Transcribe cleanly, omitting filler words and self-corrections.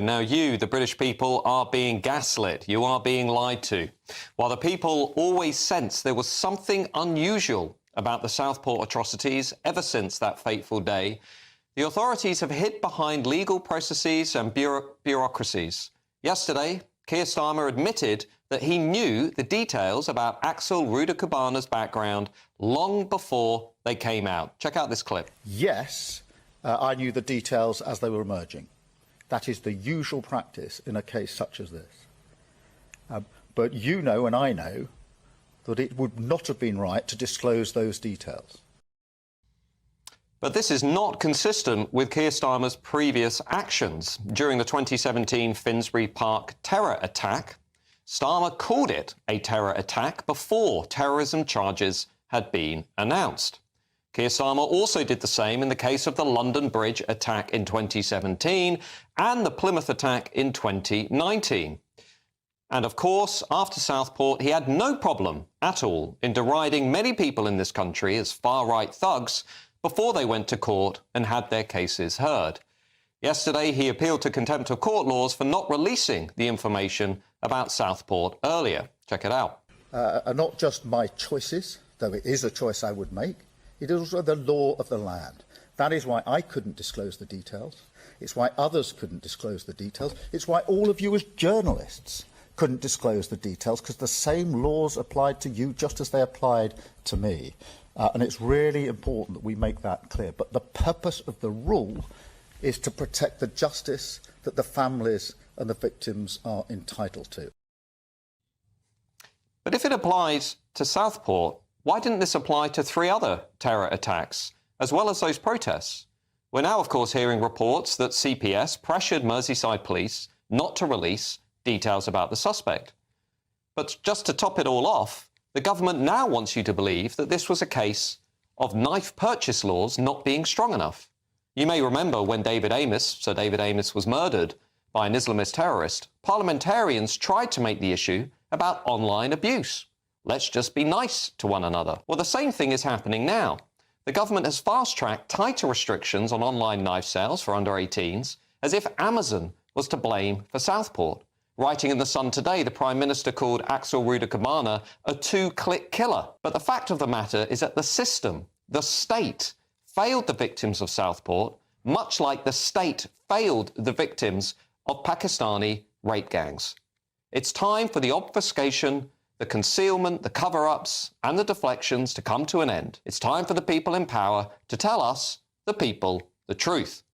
Now you, the British people, are being gaslit. You are being lied to. While the people always sensed there was something unusual about the Southport atrocities ever since that fateful day, the authorities have hid behind legal processes and bureaucracies. Yesterday, Keir Starmer admitted that he knew the details about Axel Rudakubana's background long before they came out. Check out this clip. Yes, I knew the details as they were emerging. That is the usual practice in a case such as this. But you know and I know that it would not have been right to disclose those details. But this is not consistent with Keir Starmer's previous actions. During the 2017 Finsbury Park terror attack, Starmer called it a terror attack before terrorism charges had been announced. Keir Starmer also did the same in the case of the London Bridge attack in 2017 and the Plymouth attack in 2019. And of course, after Southport, he had no problem at all in deriding many people in this country as far-right thugs before they went to court and had their cases heard. Yesterday, he appealed to contempt of court laws for not releasing the information about Southport earlier. Check it out. Are not just my choices, though it is a choice I would make. It is also the law of the land. That is why I couldn't disclose the details. It's why others couldn't disclose the details. It's why all of you as journalists couldn't disclose the details, because the same laws applied to you just as they applied to me. And it's really important that we make that clear. But the purpose of the rule is to protect the justice that the families and the victims are entitled to. But if it applies to Southport, why didn't this apply to 3 other terror attacks, as well as those protests? We're now, of course, hearing reports that CPS pressured Merseyside police not to release details about the suspect. But just to top it all off, the government now wants you to believe that this was a case of knife purchase laws not being strong enough. You may remember when Sir David Amess was murdered by an Islamist terrorist, parliamentarians tried to make the issue about online abuse. Let's just be nice to one another. Well, the same thing is happening now. The government has fast-tracked tighter restrictions on online knife sales for under 18s, as if Amazon was to blame for Southport. Writing in The Sun today, the Prime Minister called Axel Rudakubana a 2-click killer. But the fact of the matter is that the system, the state, failed the victims of Southport, much like the state failed the victims of Pakistani rape gangs. It's time for the obfuscation, the concealment, the cover-ups and the deflections to come to an end. It's time for the people in power to tell us, the people, the truth.